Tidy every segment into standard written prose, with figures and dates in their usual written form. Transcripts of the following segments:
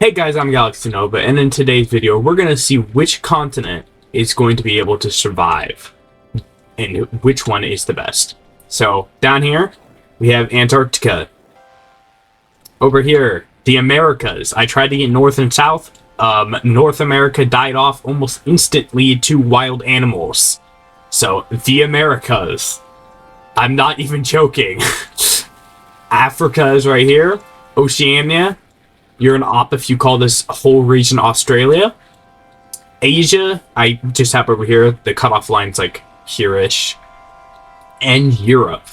Hey guys, I'm Galaxy Nova, and in today's video, we're going to see which continent is going to be able to survive, and which one is the best. So, down here, we have Antarctica. Over here, the Americas. I tried to get North and South. North America died off almost instantly to wild animals. So, the Americas. I'm not even joking. Africa is right here. Oceania. You're an op if you call this whole region Australia. Asia, I just have over here. The cutoff line's like here-ish. And Europe.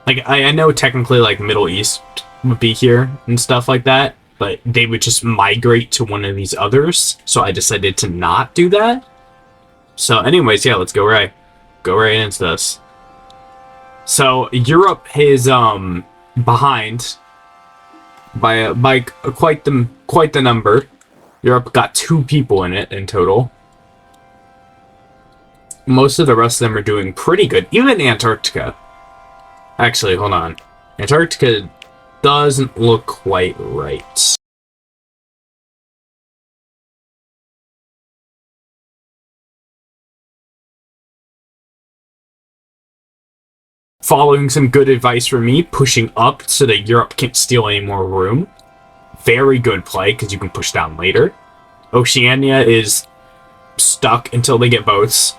Like, I know technically like Middle East would be here and stuff like that, but they would just migrate to one of these others. So I decided to not do that. So anyways, yeah, let's go right into this. So Europe is behind by quite the number. Europe got 2 people in it in total. Most of the rest of them are doing pretty good. Even Antarctica. Actually, hold on. Antarctica doesn't look quite right. Following some good advice from me, pushing up so that Europe can't steal any more room. Very good play, because you can push down later. Oceania is stuck until they get boats.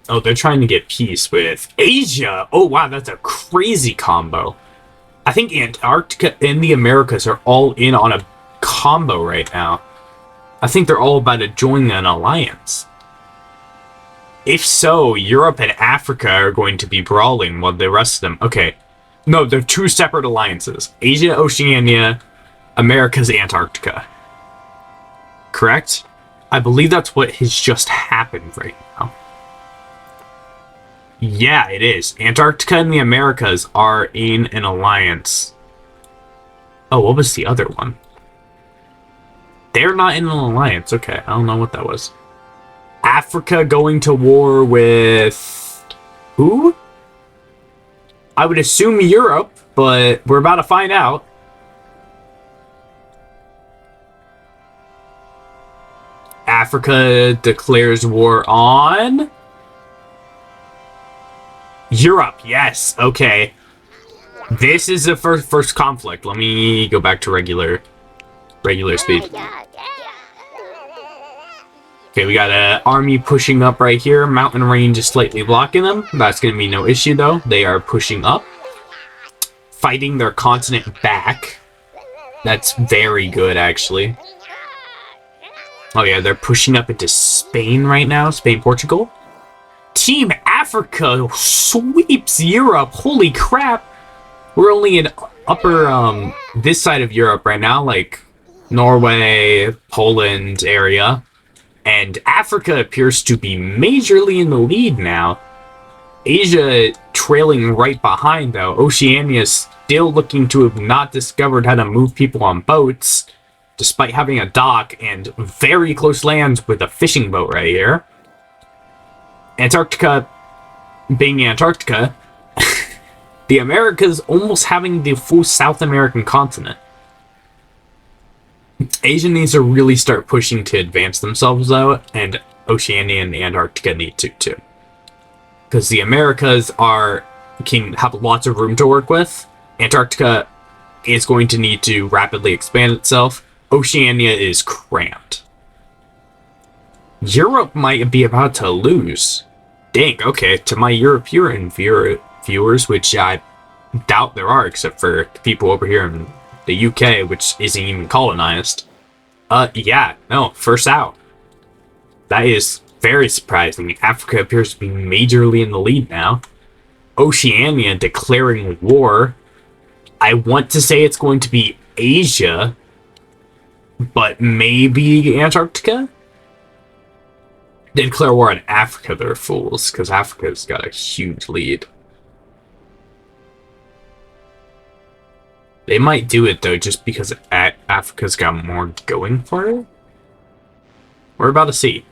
Oh, they're trying to get peace with Asia. Oh, wow, that's a crazy combo. I think Antarctica and the Americas are all in on a combo right now. I think they're all about to join an alliance. If so, Europe and Africa are going to be brawling while the rest of them... Okay. No, they're 2 separate alliances. Asia, Oceania, America's Antarctica. Correct? I believe that's what has just happened right now. Yeah, it is. Antarctica and the Americas are in an alliance. Oh, what was the other one? They're not in an alliance. Okay, I don't know what that was. Africa going to war with... who? I would assume Europe, but we're about to find out. Africa declares war on... Europe, yes, okay. This is the first conflict. Let me go back to regular speed. Okay, we got an army pushing up right here. Mountain range is slightly blocking them. That's going to be no issue, though. They are pushing up. Fighting their continent back. That's very good, actually. Oh, yeah, they're pushing up into Spain right now. Spain, Portugal. Team Africa sweeps Europe. Holy crap. We're only in upper, this side of Europe right now, like Norway, Poland area. And Africa appears to be majorly in the lead now. Asia trailing right behind, though. Oceania is still looking to have not discovered how to move people on boats, despite having a dock and very close lands with a fishing boat right here. Antarctica being Antarctica, the Americas almost having the full South American continent. Asia needs to really start pushing to advance themselves, though, and Oceania and Antarctica need to, too. Because the Americas can have lots of room to work with. Antarctica is going to need to rapidly expand itself. Oceania is cramped. Europe might be about to lose. Dang, okay, to my European viewers, which I doubt there are, except for people over here in the UK, which isn't even colonized. Yeah, no, first out. That is very surprising. Africa appears to be majorly in the lead now. Oceania declaring war. I want to say it's going to be Asia, but maybe Antarctica? They declare war on Africa, they're fools, because Africa's got a huge lead. They might do it, though, just because Africa's got more going for it. We're about to see.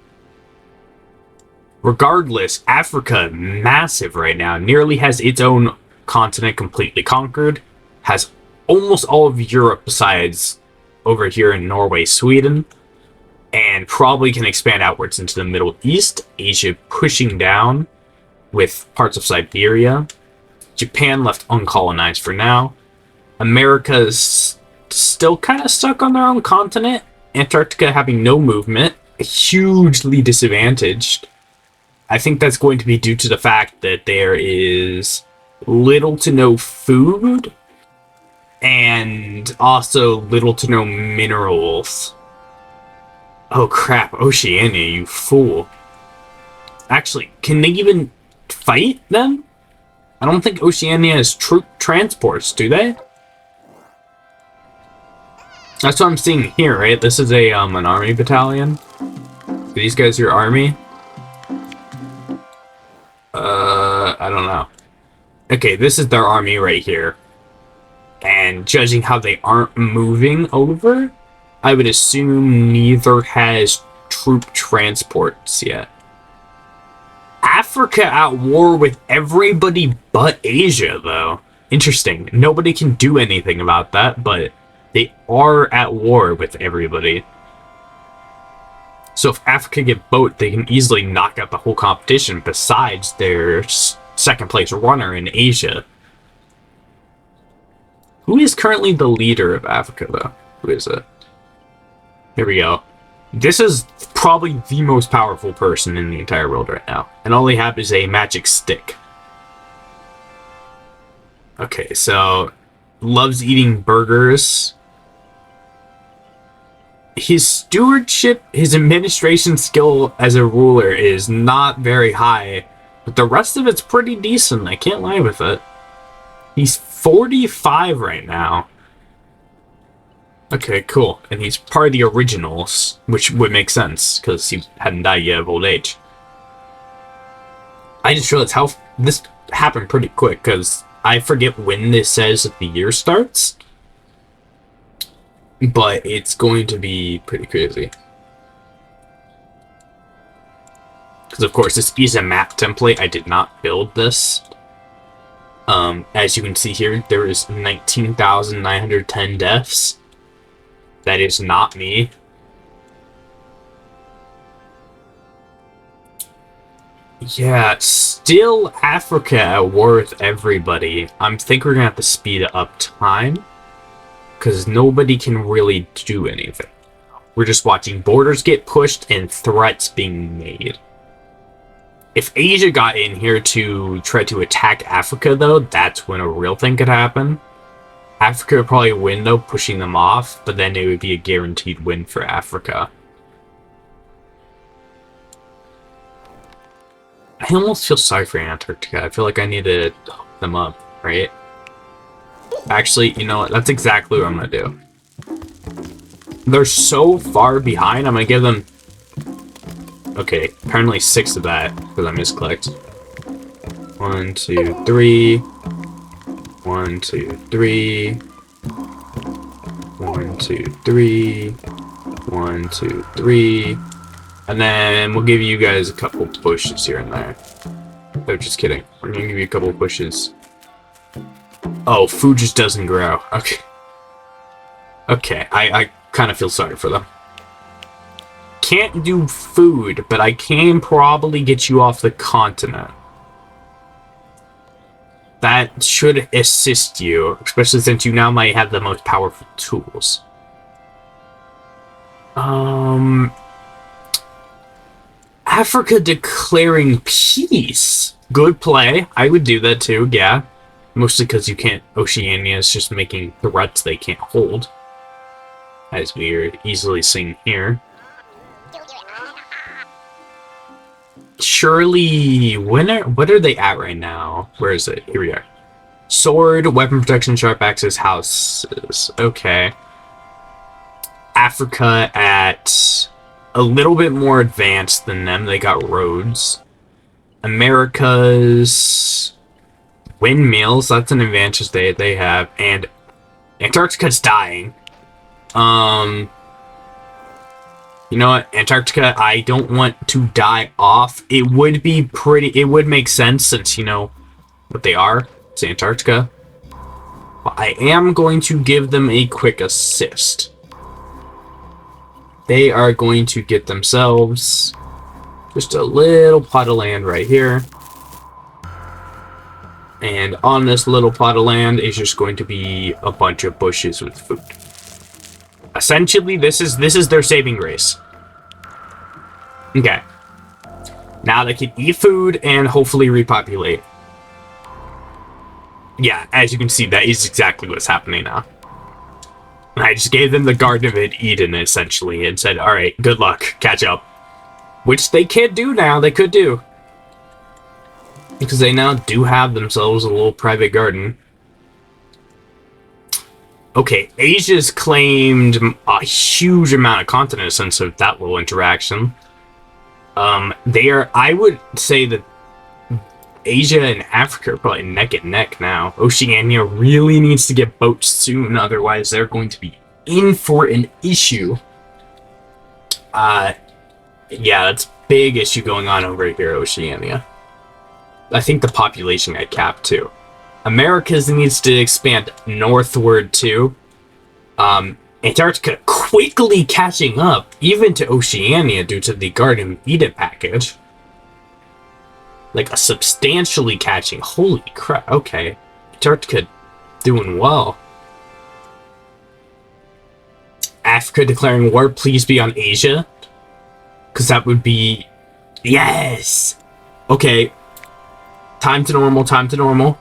Regardless, Africa, massive right now, nearly has its own continent completely conquered, has almost all of Europe besides over here in Norway, Sweden, and probably can expand outwards into the Middle East, Asia pushing down with parts of Siberia. Japan left uncolonized for now. America's still kind of stuck on their own continent. Antarctica having no movement, hugely disadvantaged. I think that's going to be due to the fact that there is little to no food and also little to no minerals. Oh crap, Oceania, you fool. Actually, can they even fight them? I don't think Oceania has troop transports, do they? That's what I'm seeing here, right? This is a an army battalion. These guys are army. I don't know. Okay, this is their army right here. And judging how they aren't moving over, I would assume neither has troop transports yet. Africa at war with everybody but Asia, though. Interesting. Nobody can do anything about that, but they are at war with everybody. So if Africa get boat, they can easily knock out the whole competition besides their second place runner in Asia. Who is currently the leader of Africa, though? Who is it? Here we go. This is probably the most powerful person in the entire world right now. And all they have is a magic stick. Okay, so loves eating burgers. His stewardship, his administration skill as a ruler is not very high, but the rest of it's pretty decent. I can't lie with it. He's 45 right now. Okay, cool. And he's part of the originals, which would make sense, because he hadn't died yet of old age. I just realized how this happened pretty quick, because I forget when this says that the year starts. But it's going to be pretty crazy. Because, of course, this is a map template. I did not build this. As you can see here, there is 19,910 deaths. That is not me. Yeah, still Africa at war with everybody. I think we're going to have to speed up time. Because nobody can really do anything. We're just watching borders get pushed and threats being made. If Asia got in here to try to attack Africa, though, that's when a real thing could happen. Africa would probably win, though, pushing them off, but then it would be a guaranteed win for Africa. I almost feel sorry for Antarctica. I feel like I need to hook them up, right? Actually, you know what? That's exactly what I'm going to do. They're so far behind, I'm going to give them... Okay, apparently 6 of that, because I misclicked. 1, 2, 3. 1, 2, 3. 1, 2, 3. 1, 2, 3. And then we'll give you guys a couple pushes here and there. No, just kidding. We're going to give you a couple pushes. Oh, food just doesn't grow. Okay. Okay, I kind of feel sorry for them. Can't do food, but I can probably get you off the continent. That should assist you, especially since you now might have the most powerful tools. Africa declaring peace. Good play. I would do that too, yeah. Mostly because you can't... Oceania is just making threats they can't hold. As we are easily seeing here. Surely... What are they at right now? Where is it? Here we are. Sword, weapon protection, sharp axes, houses. Okay. Africa at... a little bit more advanced than them. They got roads. America's... windmills, that's an advantage they have, and Antarctica's dying. You know what, Antarctica, I don't want to die off. It would be pretty, it would make sense since, you know, what they are. It's Antarctica. Well, But I am going to give them a quick assist. They are going to get themselves just a little plot of land right here. And on this little plot of land is just going to be a bunch of bushes with food. Essentially, this is their saving grace. Okay. Now they can eat food and hopefully repopulate. Yeah, as you can see, that is exactly what's happening now. I just gave them the Garden of Eden, essentially, and said, alright, good luck, catch up. Which they can do now, they could do. Because they now do have themselves a little private garden. Okay, Asia's claimed a huge amount of continent since of that little interaction. They are, I would say that Asia and Africa are probably neck and neck now. Oceania really needs to get boats soon, otherwise they're going to be in for an issue. Yeah, that's a big issue going on over here, Oceania. I think the population got capped too. Americas needs to expand northward too. Antarctica quickly catching up, even to Oceania due to the Garden of Eden package. Like, a substantially catching. Holy crap, okay. Antarctica doing well. Africa declaring war, please be on Asia. Because that would be... Yes! Okay. Time to normal, time to normal.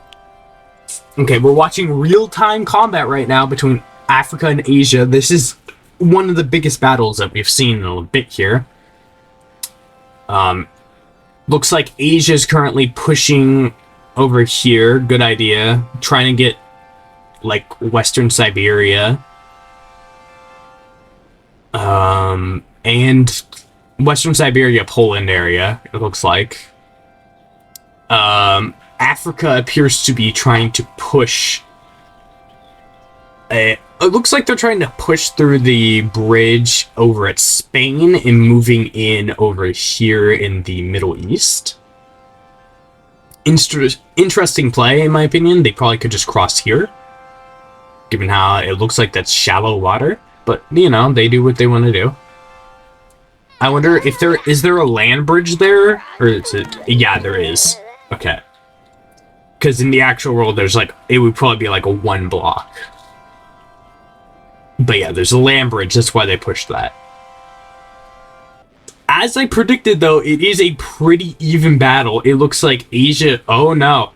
Okay, we're watching real-time combat right now between Africa and Asia. This is one of the biggest battles that we've seen in a bit here. Looks like Asia's currently pushing over here. Good idea. Trying to get, like, Western Siberia. And Western Siberia, Poland area, it looks like. Africa appears to be trying to push... it looks like they're trying to push through the bridge over at Spain and moving in over here in the Middle East. Interesting play, in my opinion. They probably could just cross here, given how it looks like that's shallow water. But, you know, they do what they want to do. I wonder if is there a land bridge there? Or is it... Yeah, there is. Okay. Because in the actual world, there's like... It would probably be like a one block. But yeah, there's a land bridge. That's why they pushed that. As I predicted, though, it is a pretty even battle. It looks like Asia... Oh, no.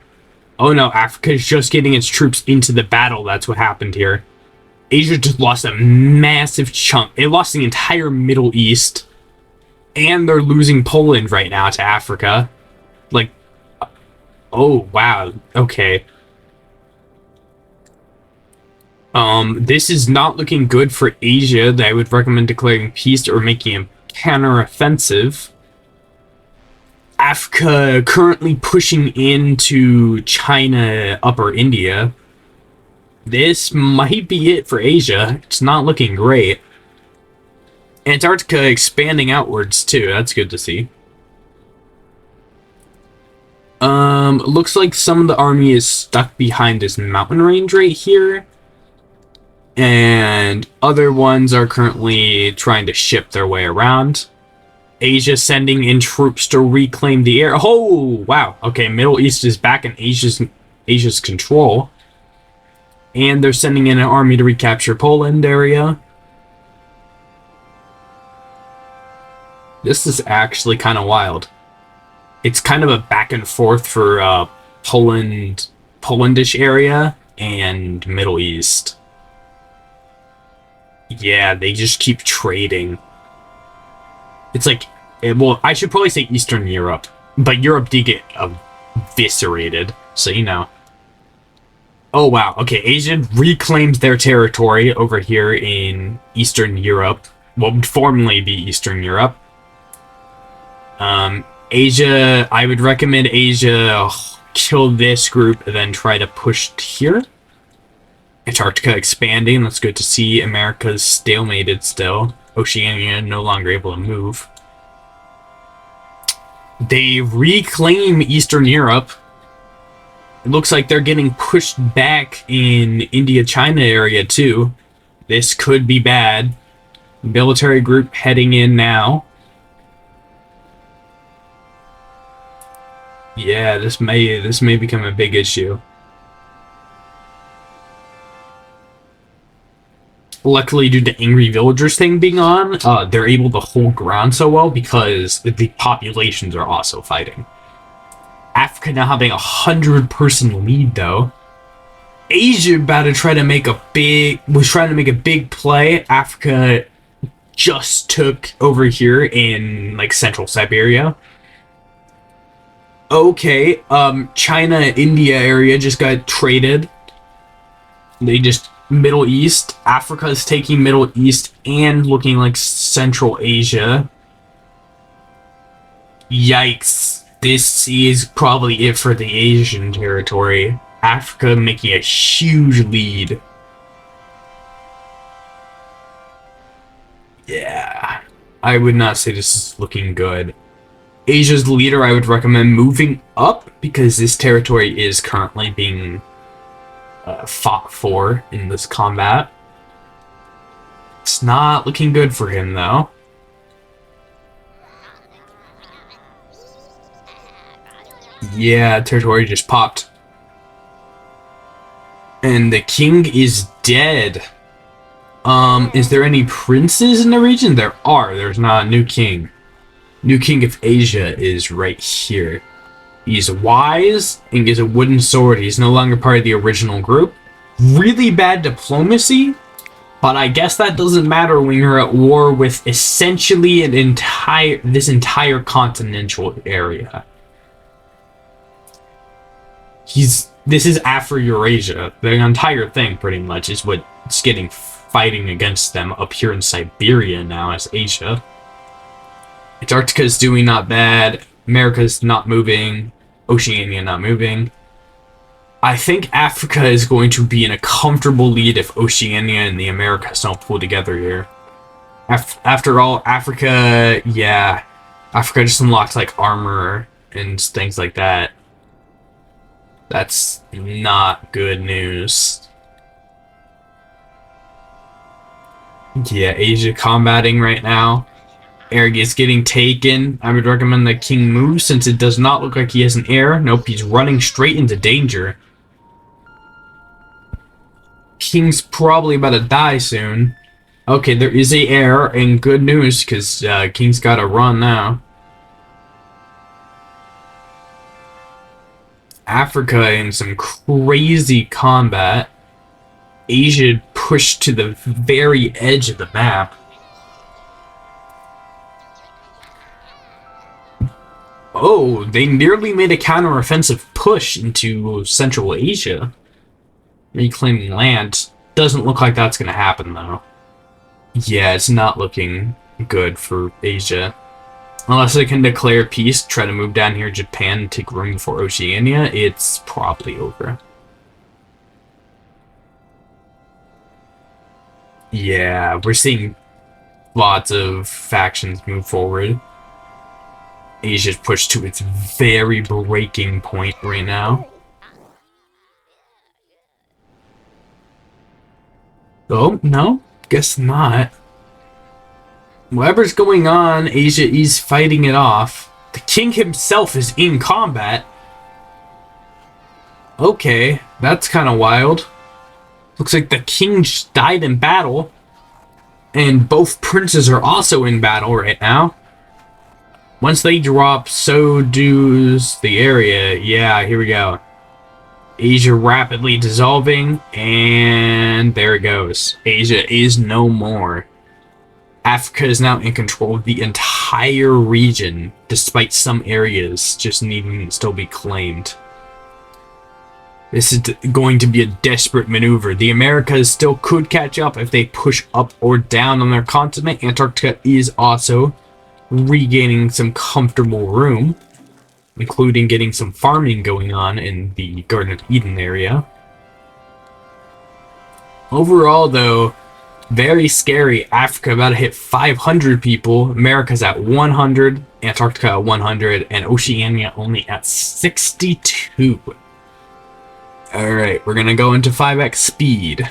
Oh, no. Africa is just getting its troops into the battle. That's what happened here. Asia just lost a massive chunk. It lost the entire Middle East. And they're losing Poland right now to Africa. Like... Oh, wow. Okay. This is not looking good for Asia. I would recommend declaring peace or making a counteroffensive. Africa currently pushing into China, Upper India. This might be it for Asia. It's not looking great. Antarctica expanding outwards too. That's good to see. Looks like some of the army is stuck behind this mountain range right here. And other ones are currently trying to ship their way around. Asia sending in troops to reclaim the air. Oh, wow. Okay, Middle East is back in Asia's control. And they're sending in an army to recapture Poland area. This is actually kind of wild. It's kind of a back and forth for Polandish area and Middle East. Yeah, they just keep trading. It's like, well, I should probably say Eastern Europe, but Europe did get eviscerated, so you know. Oh, wow. Okay, Asia reclaimed their territory over here in Eastern Europe. What would formerly be Eastern Europe. Asia, I would recommend Asia kill this group and then try to push here. Antarctica expanding. That's good to see. America's stalemated still. Oceania no longer able to move. They reclaim Eastern Europe. It looks like they're getting pushed back in India-China area too. This could be bad. Military group heading in now. Yeah, this may become a big issue. Luckily, due to Angry Villagers thing being on, they're able to hold ground so well because the populations are also fighting. Africa now having 100-person lead though. Asia about to try to make a big play. Africa just took over here in like central Siberia. Okay, China, India area just got traded. Middle East. Africa is taking Middle East and looking like Central Asia. Yikes. This is probably it for the Asian territory. Africa making a huge lead. Yeah. I would not say this is looking good. Asia's leader, I would recommend moving up because this territory is currently being fought for in this combat. It's not looking good for him though. Yeah, territory just popped. And the king is dead. Is there any princes in the region? There are. There's not a new king. New king of Asia is right here. He's wise and gets a wooden sword. He's no longer part of the original group. Really bad diplomacy, but I guess that doesn't matter when you're at war with essentially this entire continental area. This is Afro-Eurasia. The entire thing, pretty much, is what's getting fighting against them up here in Siberia now as Asia. Antarctica's doing not bad. America's not moving. Oceania not moving. I think Africa is going to be in a comfortable lead if Oceania and the Americas don't pull together here. After all, Africa, yeah. Africa just unlocks like armor and things like that. That's not good news. Yeah, Asia combating right now. Area is getting taken. I would recommend that king move since it does not look like he has an heir. Nope, he's running straight into danger. King's probably about to die soon. Okay, there is a heir, and good news because King's got to run now. Africa in some crazy combat. Asia pushed to the very edge of the map. Oh, they nearly made a counteroffensive push into Central Asia. Reclaiming land. Doesn't look like that's going to happen, though. Yeah, it's not looking good for Asia. Unless they can declare peace, try to move down here to Japan and take room for Oceania, it's probably over. Yeah, we're seeing lots of factions move forward. Asia's pushed to its very breaking point right now. Oh, no? Guess not. Whatever's going on, Asia is fighting it off. The king himself is in combat. Okay, that's kind of wild. Looks like the king just died in battle. And both princes are also in battle right now. Once they drop, so does the area. Yeah, here we go. Asia rapidly dissolving, and there it goes. Asia is no more. Africa is now in control of the entire region, despite some areas just needing to still be claimed. This is going to be a desperate maneuver. The Americas still could catch up if they push up or down on their continent. Antarctica is also regaining some comfortable room, including getting some farming going on in the Garden of Eden area. Overall, though, very scary. Africa about to hit 500 people. America's at 100. Antarctica at 100. And Oceania only at 62. Alright, we're gonna go into 5x speed.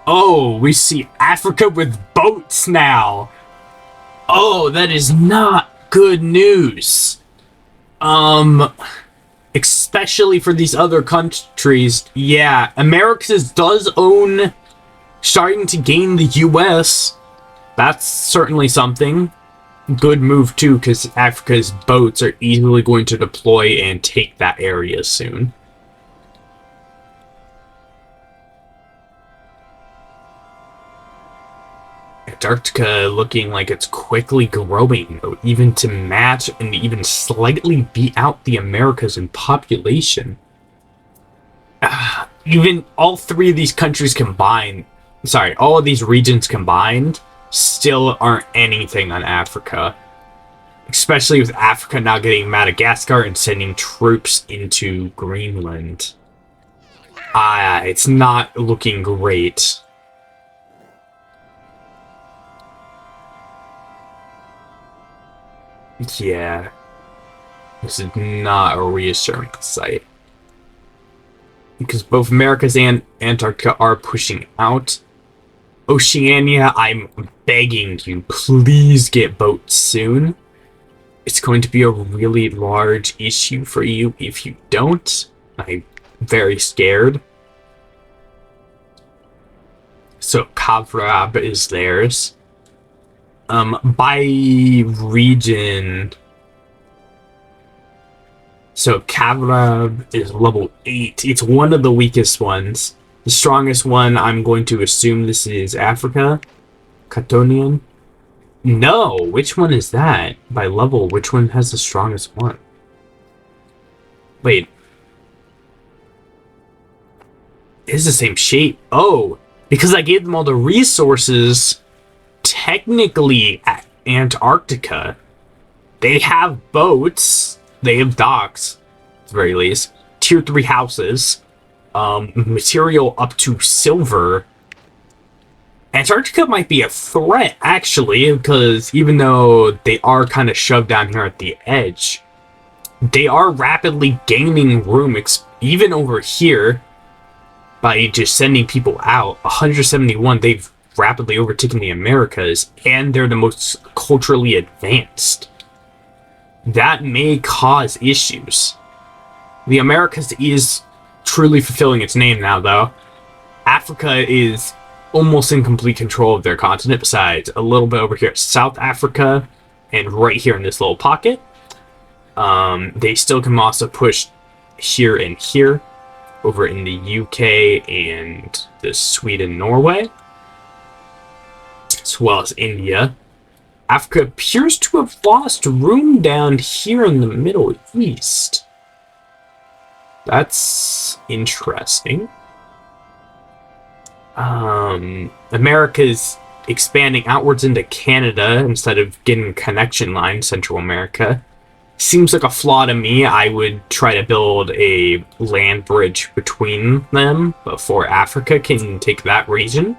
Oh, we see Africa with boats now. Oh, that is not good news. Especially for these other countries. Yeah, Americas does own, starting to gain the US. That's certainly something. Good move too, because Africa's boats are easily going to deploy and take that area soon. Antarctica looking like it's quickly growing, though, even to match and even slightly beat out the Americas in population. Even all three of these countries combined, sorry, all of these regions combined, still aren't anything on Africa. Especially with Africa now getting Madagascar and sending troops into Greenland. It's not looking great. Yeah, this is not a reassuring sight. Because both Americas and Antarctica are pushing out. Oceania, I'm begging you, please get boats soon. It's going to be a really large issue for you if you don't. I'm very scared. So Kavrab is theirs. By region, so Kavrab is level 8. It's one of the weakest ones. The strongest one, I'm going to assume this is Africa. Catonian. No, which one is that? By level, which one has the strongest one? Wait. It's the same shape. Oh, because I gave them all the resources. Technically, at Antarctica, they have boats, they have docks, at the very least, tier 3 houses, material up to silver. Antarctica might be a threat, actually, because even though they are kind of shoved down here at the edge, they are rapidly gaining room, even over here, by just sending people out. 171, they've rapidly overtaken the Americas, and they're the most culturally advanced. That may cause issues. The Americas is truly fulfilling its name now, though. Africa is almost in complete control of their continent, besides a little bit over here at South Africa, and right here in this little pocket. They still can also push here and here, over in the UK and the Sweden, Norway, as well as India. Africa appears to have lost room down here in the Middle East. That's interesting. America's expanding outwards into Canada instead of getting a connection line, Central America. Seems like a flaw to me. I would try to build a land bridge between them before Africa can take that region.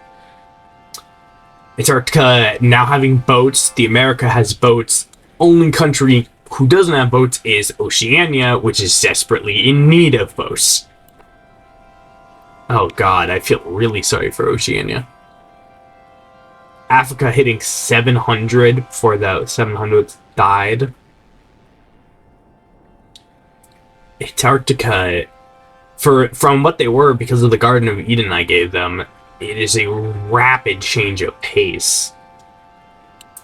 Antarctica now having boats. The America has boats. Only country who doesn't have boats is Oceania, which is desperately in need of boats. Oh god, I feel really sorry for Oceania. Africa hitting 700 before the 700th died. Antarctica, from what they were, because of the Garden of Eden I gave them, it is a rapid change of pace.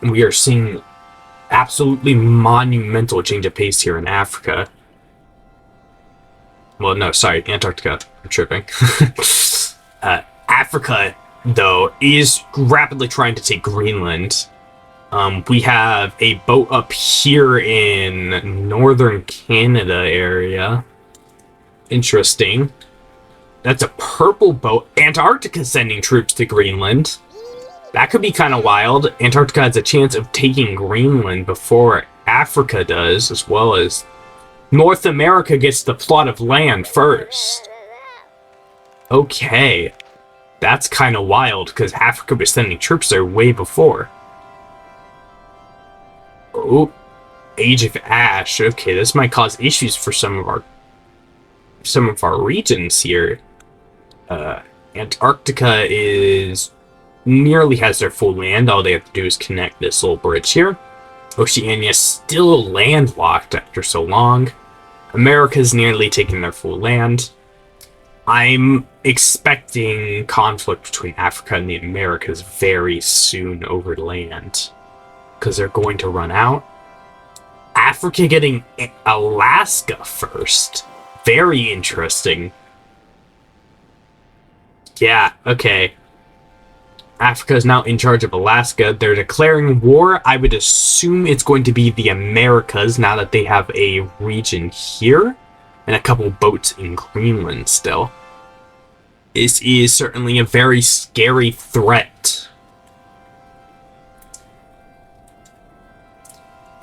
We are seeing absolutely monumental change of pace here in Africa. Well, no, sorry, Antarctica. I'm tripping. Africa, though, is rapidly trying to take Greenland. We have a boat up here in northern Canada area. Interesting. That's a purple boat. Antarctica sending troops to Greenland. That could be kind of wild. Antarctica has a chance of taking Greenland before Africa does, as well as North America gets the plot of land first. Okay. That's kind of wild, because Africa was sending troops there way before. Oh, Age of Ash. Okay, this might cause issues for some of our regions here. Antarctica nearly has their full land. All they have to do is connect this little bridge here. Oceania still landlocked after so long. America's nearly taken their full land. I'm expecting conflict between Africa and the Americas very soon over land, because they're going to run out. Africa getting Alaska first. Very interesting. Yeah, okay. Africa is now in charge of Alaska. They're declaring war. I would assume it's going to be the Americas now that they have a region here and a couple boats in Greenland still. This is certainly a very scary threat.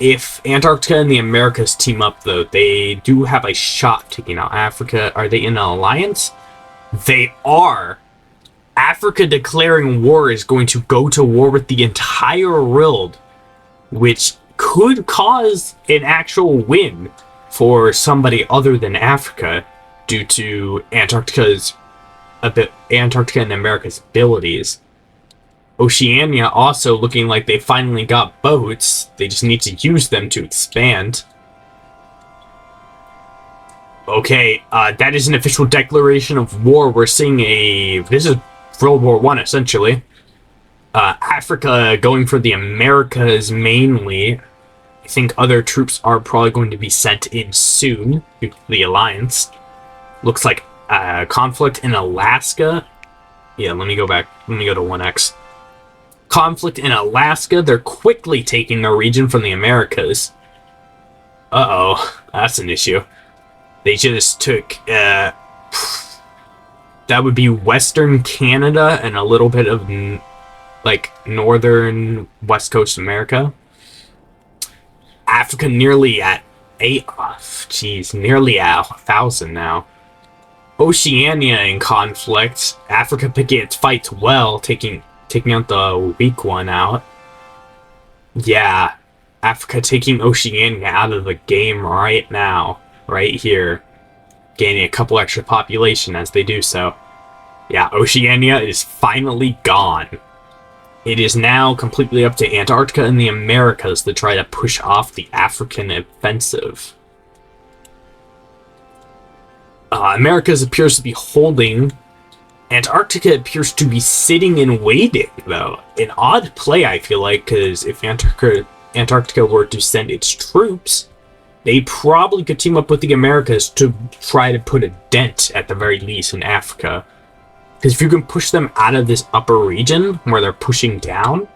If Antarctica and the Americas team up, though, they do have a shot taking out Africa. Are they in an alliance? They are. Africa declaring war is going to go to war with the entire world, which could cause an actual win for somebody other than Africa due to Antarctica and America's abilities. Oceania also looking like they finally got boats. They just need to use them to expand. Okay, that is an official declaration of war. We're seeing this is World War I, essentially. Africa going for the Americas mainly. I think other troops are probably going to be sent in soon due to the alliance. Looks like conflict in Alaska. Yeah, let me go back. Let me go to 1x. Conflict in Alaska. They're quickly taking the region from the Americas. Uh-oh, that's an issue. They just took, that would be Western Canada and a little bit of, like, Northern West Coast America. Africa nearly at nearly at 1,000 now. Oceania in conflict. Africa picking its fights well, taking out the weak one out. Yeah, Africa taking Oceania out of the game right now. Right here. Gaining a couple extra population as they do so. Yeah, Oceania is finally gone. It is now completely up to Antarctica and the Americas to try to push off the African offensive. Americas appears to be holding. Antarctica appears to be sitting and waiting, though. An odd play, I feel like, because if Antarctica were to send its troops, they probably could team up with the Americas to try to put a dent, at the very least, in Africa. Because if you can push them out of this upper region, where they're pushing down,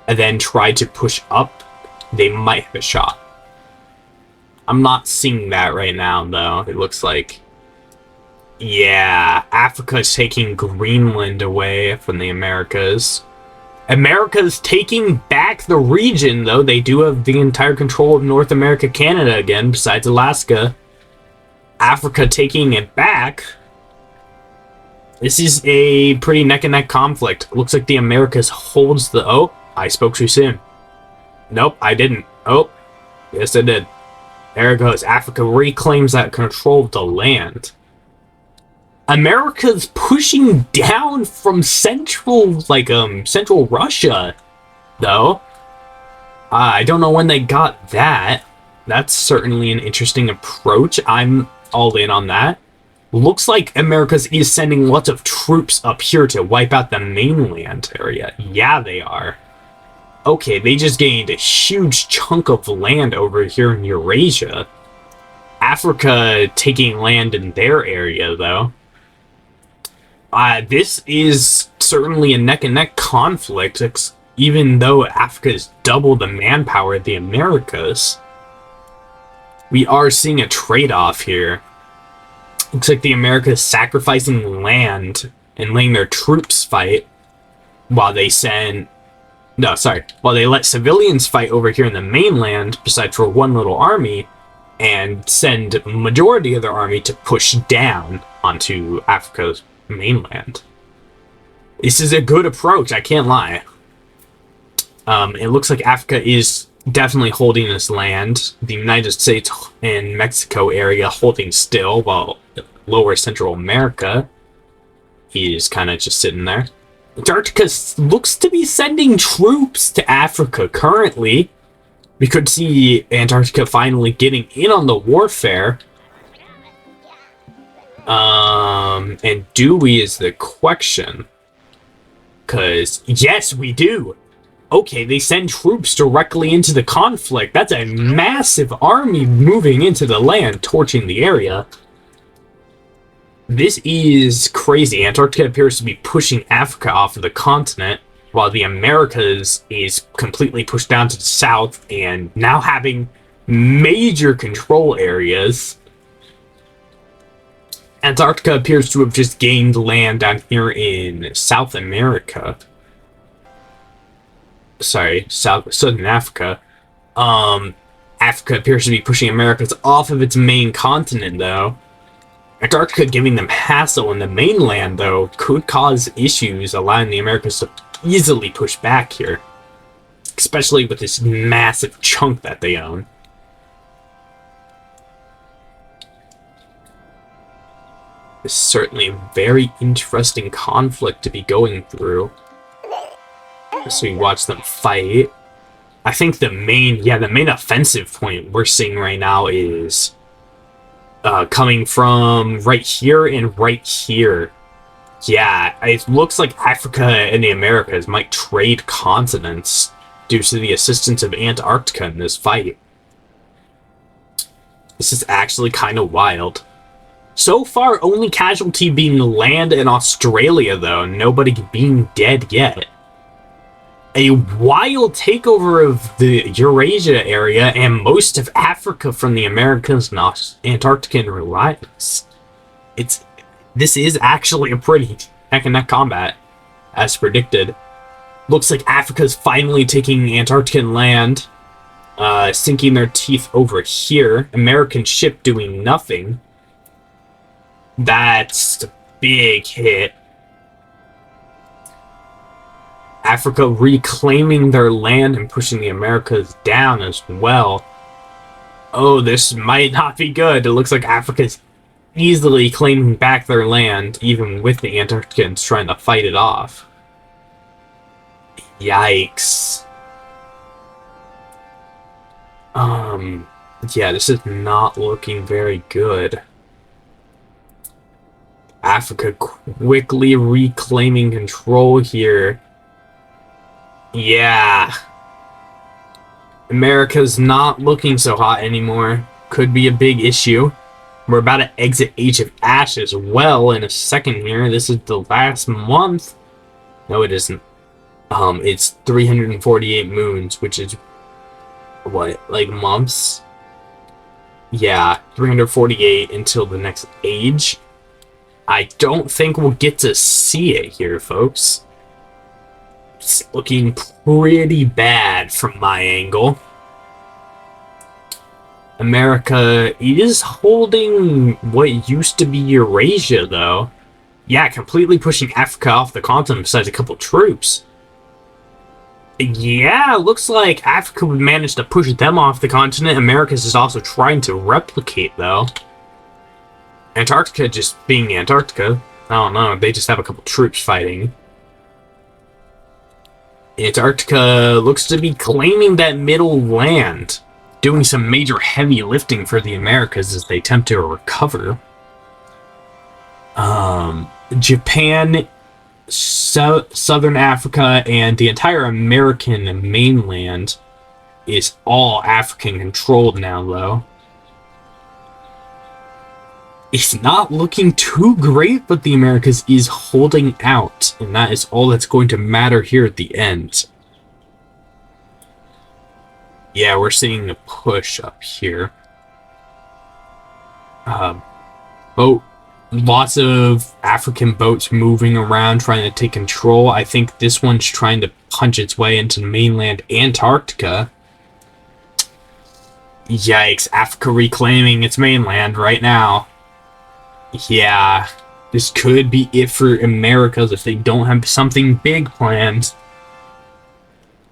and then try to push up, they might have a shot. I'm not seeing that right now, though. It looks like... Yeah, Africa's taking Greenland away from the Americas. America's taking back the region, though. They do have the entire control of North America, Canada again, besides Alaska. Africa taking it back. This is a pretty neck-and-neck conflict. Looks like the Americas holds the... Oh, I spoke too soon. Nope, I didn't. Oh, yes I did. There it goes. Africa reclaims that control of the land. America's pushing down from central Russia, though. I don't know when they got that. That's certainly an interesting approach. I'm all in on that. Looks like America's is sending lots of troops up here to wipe out the mainland area. Yeah, they are. Okay, they just gained a huge chunk of land over here in Eurasia. Africa taking land in their area, though. This is certainly a neck-and-neck conflict, even though Africa is double the manpower of the Americas. We are seeing a trade-off here. Looks like the Americas sacrificing land and letting their troops fight while they while they let civilians fight over here in the mainland, besides for one little army, and send majority of their army to push down onto Africa's mainland. This is a good approach, I can't lie. It looks like Africa is definitely holding this land. The United States and Mexico area holding still, while lower Central America is kind of just sitting there. Antarctica looks to be sending troops to Africa currently. We could see Antarctica finally getting in on the warfare. And do we is the question. Because, yes, we do. Okay, they send troops directly into the conflict. That's a massive army moving into the land, torching the area. This is crazy. Antarctica appears to be pushing Africa off of the continent, while the Americas is completely pushed down to the south and now having major control areas. Antarctica appears to have just gained land down here in South America. Sorry, Southern Africa. Africa appears to be pushing Americas off of its main continent, though. Antarctica giving them hassle in the mainland, though, could cause issues, allowing the Americas to easily push back here. Especially with this massive chunk that they own. This is certainly a very interesting conflict to be going through. So we watch them fight. I think the main offensive point we're seeing right now is coming from right here and right here. Yeah, it looks like Africa and the Americas might trade continents due to the assistance of Antarctica in this fight. This is actually kind of wild. So far, only casualty being land in Australia, though. Nobody being dead yet. A wild takeover of the Eurasia area and most of Africa from the Americans and Antarctican alliance. This is actually a pretty neck-and-neck combat, as predicted. Looks like Africa's finally taking Antarctican land, sinking their teeth over here. American ship doing nothing. That's a big hit. Africa reclaiming their land and pushing the Americas down as well. Oh, this might not be good. It looks like Africa's easily claiming back their land, even with the Antarcticans trying to fight it off. Yikes. Yeah, this is not looking very good. Africa quickly reclaiming control here. Yeah. America's not looking so hot anymore. Could be a big issue. We're about to exit Age of Ash as well in a second here. This is the last month. No, it isn't. It's 348 moons, which is, what, like months? Yeah, 348 until the next age. I don't think we'll get to see it here, folks. It's looking pretty bad from my angle. America is holding what used to be Eurasia, though. Yeah, completely pushing Africa off the continent besides a couple troops. Yeah, looks like Africa would manage to push them off the continent. America's is also trying to replicate, though. Antarctica just being Antarctica. I don't know, they just have a couple troops fighting. Antarctica looks to be claiming that middle land, doing some major heavy lifting for the Americas as they attempt to recover. Japan, Southern Africa, and the entire American mainland is all African controlled now, though. It's not looking too great, but the Americas is holding out, and that is all that's going to matter here at the end. Yeah, we're seeing a push up here. Lots of African boats moving around trying to take control. I think this one's trying to punch its way into mainland Antarctica. Yikes, Africa reclaiming its mainland right now. Yeah, This could be it for Americas if they don't have something big planned.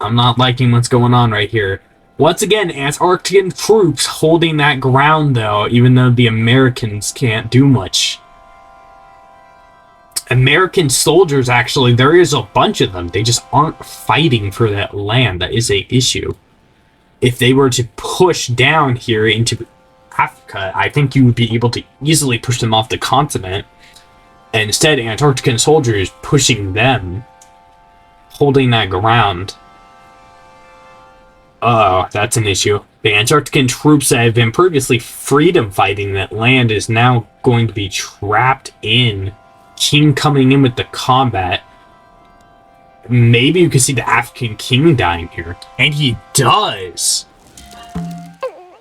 I'm not liking what's going on right here. Once again, Antarctican troops holding that ground, though, even though the Americans can't do much. American soldiers, actually, there is a bunch of them. They just aren't fighting for that land. That is a issue. If they were to push down here into Africa, I think you would be able to easily push them off the continent. And instead, Antarctican soldiers pushing them, holding that ground. Oh, that's an issue. The Antarctican troops that have been previously freedom fighting that land is now going to be trapped in. King coming in with the combat. Maybe you could see the African king dying here. And he does!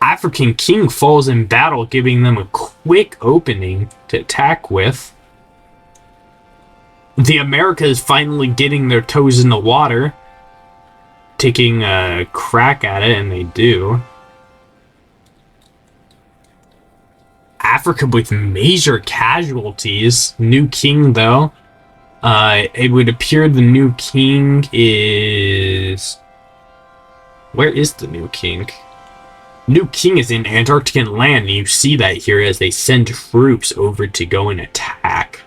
African king falls in battle, giving them a quick opening to attack with. The Americas finally getting their toes in the water. Taking a crack at it, and they do. Africa with major casualties. New king, though. It would appear the new king is... Where is the new king? New king is in Antarctican land, and you see that here as they send troops over to go and attack.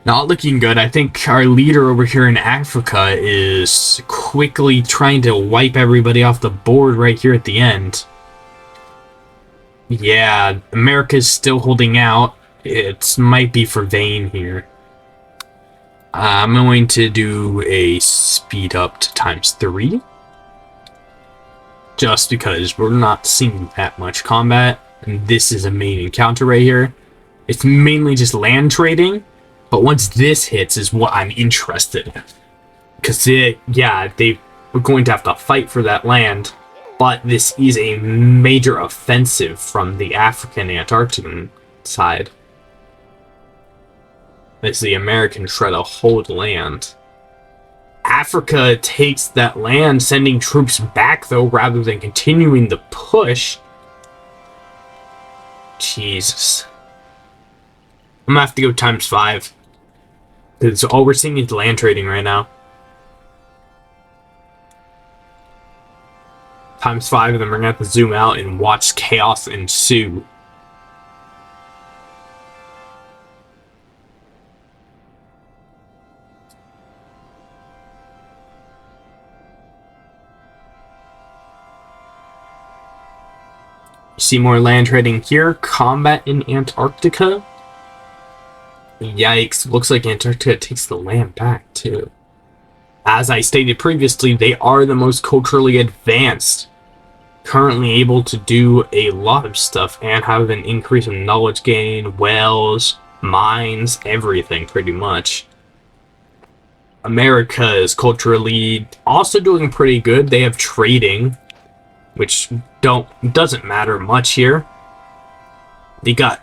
Not looking good. I think our leader over here in Africa is quickly trying to wipe everybody off the board right here at the end. Yeah, America's still holding out. It might be for vain here. I'm going to do a speed up to ×3. Just because we're not seeing that much combat. And this is a main encounter right here. It's mainly just land trading. But once this hits is what I'm interested in. Because, yeah, they were going to have to fight for that land. But this is a major offensive from the African Antarctican side. As the Americans try to hold land. Africa takes that land, sending troops back, though, rather than continuing the push. Jesus. I'm gonna have to go ×5. Because all we're seeing is land trading right now. ×5, and then we're gonna have to zoom out and watch chaos ensue. See more land trading here. Combat in Antarctica. Yikes. Looks like Antarctica takes the land back, too. As I stated previously, they are the most culturally advanced. Currently able to do a lot of stuff and have an increase in knowledge gain, wells, mines, everything, pretty much. America is culturally also doing pretty good. They have trading, which doesn't matter much here. They got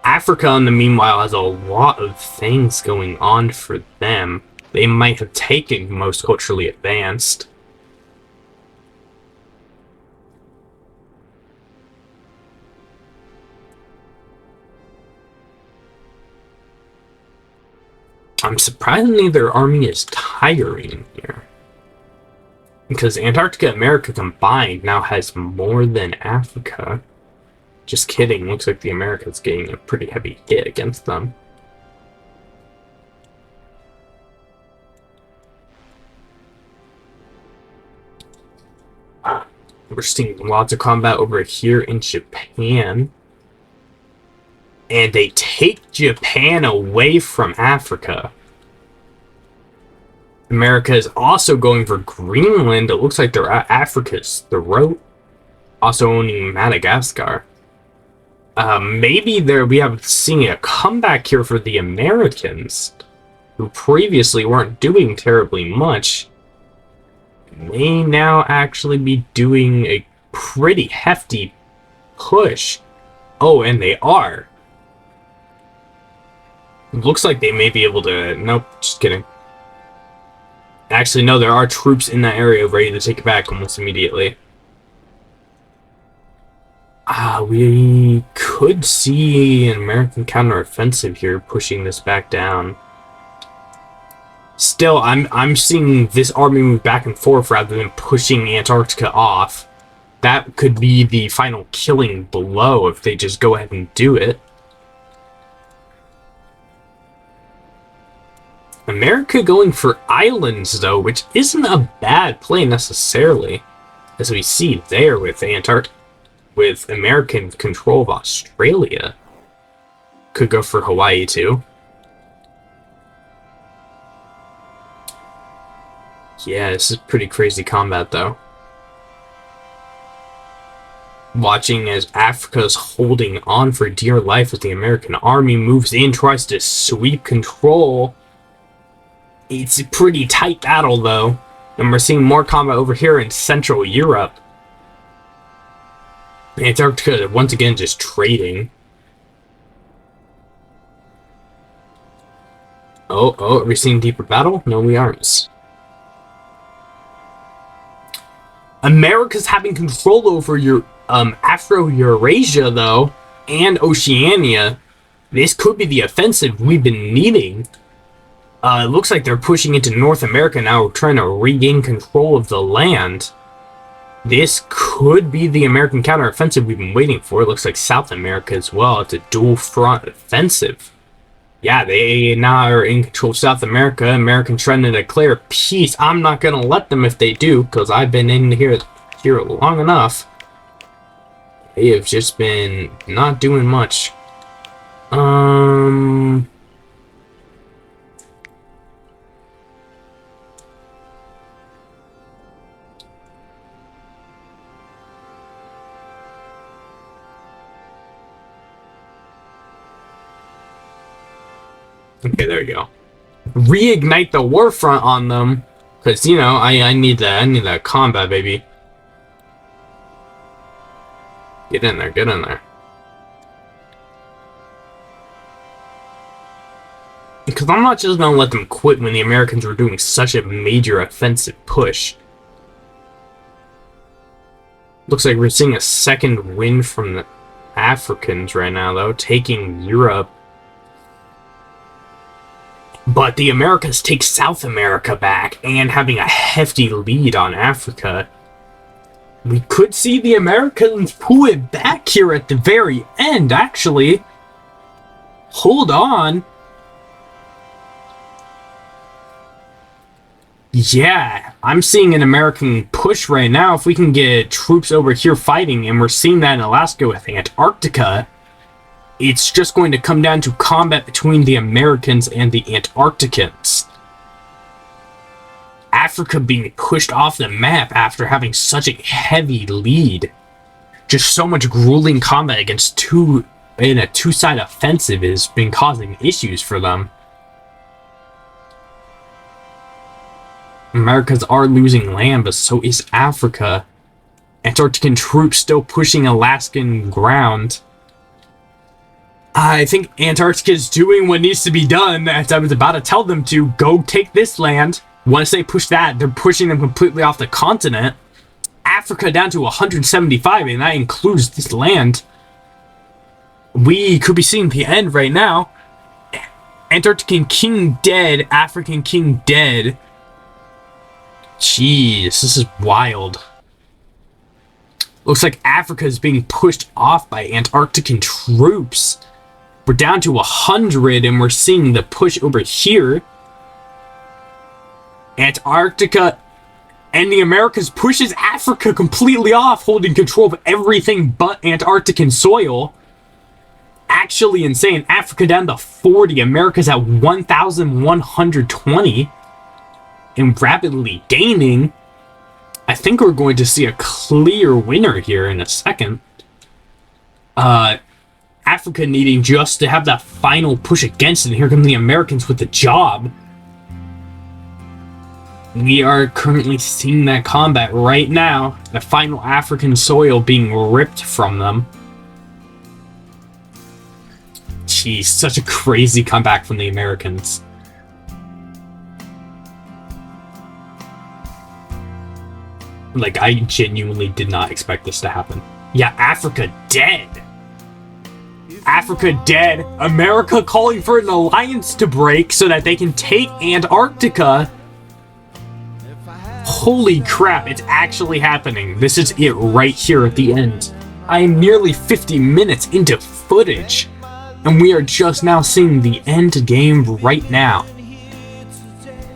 Africa, in the meanwhile, has a lot of things going on for them. They might have taken most culturally advanced. I'm surprisingly their army is tiring here. Because Antarctica and America combined now has more than Africa. Just kidding, looks like the Americans getting a pretty heavy hit against them. We're seeing lots of combat over here in Japan. And they take Japan away from Africa. America is also going for Greenland. It looks like they're at Africa's throat. Also owning Madagascar. Maybe we have seen a comeback here for the Americans, who previously weren't doing terribly much. May now actually be doing a pretty hefty push. Oh, and they are. Looks like they may be able to... Nope, just kidding. Actually, no, there are troops in that area ready to take it back almost immediately. We could see an American counteroffensive here pushing this back down. Still, I'm seeing this army move back and forth rather than pushing Antarctica off. That could be the final killing blow if they just go ahead and do it. America going for islands, though, which isn't a bad play necessarily, as we see there with with American control of Australia. Could go for Hawaii, too. Yeah, this is pretty crazy combat, though. Watching as Africa's holding on for dear life as the American army moves in, tries to sweep control. It's a pretty tight battle, though. And we're seeing more combat over here in Central Europe. Antarctica, once again, just trading. Oh, are we seeing deeper battle? No, we aren't. America's having control over your Afro-Eurasia, though, and Oceania. This could be the offensive we've been needing. It looks like they're pushing into North America now, trying to regain control of the land. This could be the American counteroffensive we've been waiting for. It looks like South America as well. It's a dual-front offensive. Yeah, they now are in control of South America. Americans trying to declare peace. I'm not going to let them if they do, because I've been in here long enough. They have just been not doing much. Okay, there you go. Reignite the war front on them, because you know I need that. I need that combat, baby. Get in there, get in there. Because I'm not just gonna let them quit when the Americans were doing such a major offensive push. Looks like we're seeing a second win from the Africans right now, though, taking Europe. But the Americas take South America back and having a hefty lead on Africa. We could see the Americans pull it back here at the very end, actually. Hold on. Yeah, I'm seeing an American push right now. If we can get troops over here fighting, and we're seeing that in Alaska with Antarctica, it's just going to come down to combat between the Americans and the Antarcticans. Africa being pushed off the map after having such a heavy lead. Just so much grueling combat against in a two-side offensive has been causing issues for them. Americans are losing land, but so is Africa. Antarctican troops still pushing Alaskan ground. I think Antarctica is doing what needs to be done, as I was about to tell them to. Go take this land. Once they push that, they're pushing them completely off the continent. Africa down to 175, and that includes this land. We could be seeing the end right now. Antarctican king dead, African king dead. Jeez, this is wild. Looks like Africa is being pushed off by Antarctican troops. We're down to 100, and we're seeing the push over here. Antarctica and the Americas pushes Africa completely off, holding control of everything but Antarctican soil. Actually insane. Africa down to 40. America's at 1,120. And rapidly gaining. I think we're going to see a clear winner here in a second. Africa needing just to have that final push against it. And here come the Americans with the job. We are currently seeing that combat right now. The final African soil being ripped from them. Jeez, such a crazy comeback from the Americans. Like, I genuinely did not expect this to happen. Yeah, Africa dead. Africa dead. America calling for an alliance to break so that they can take Antarctica. Holy crap, it's actually happening. This is it right here at the end. I am nearly 50 minutes into footage, and we are just now seeing the end game right now.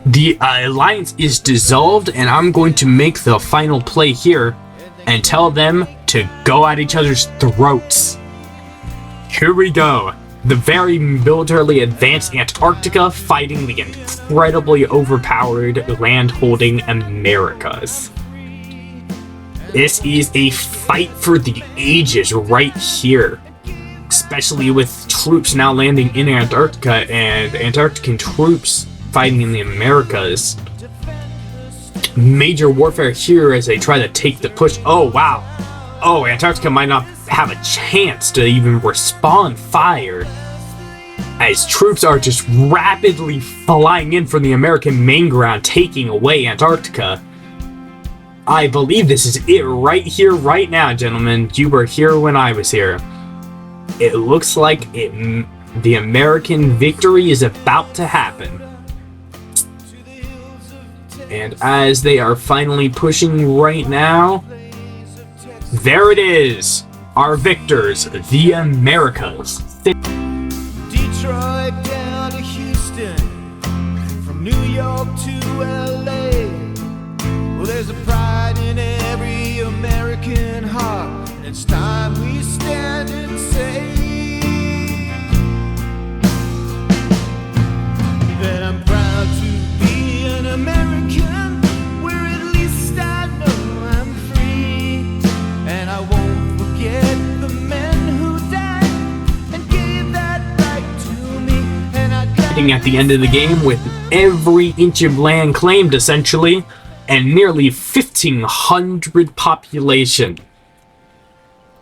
The alliance is dissolved, and I'm going to make the final play here and tell them to go at each other's throats. Here we go. The very militarily advanced Antarctica fighting the incredibly overpowered land-holding Americas. This is a fight for the ages right here. Especially with troops now landing in Antarctica and Antarctican troops fighting in the Americas. Major warfare here as they try to take the push. Oh, wow. Oh, Antarctica might not have a chance to even respond fire, as troops are just rapidly flying in from the American main ground, taking away Antarctica. I believe this is it right here, right now, gentlemen. You were here when I was here. It looks like the American victory is about to happen. And as they are finally pushing right now, there it is. Our victors, the Americas. Detroit down to Houston, from New York to LA. Well, there's a pride in every American heart, and it's time we stand and say that I'm proud to be an American, where at least I know I'm free, and I won't forget the men who died and gave that right to me. And at the end of the game with every inch of land claimed, essentially, and nearly 1,500 population.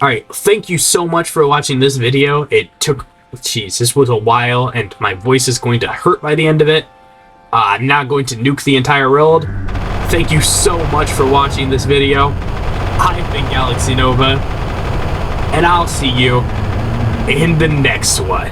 Alright, thank you so much for watching this video. It took, this was a while, and my voice is going to hurt by the end of it. I'm not going to nuke the entire world. Thank you so much for watching this video. I've been Galaxy Nova, and I'll see you in the next one.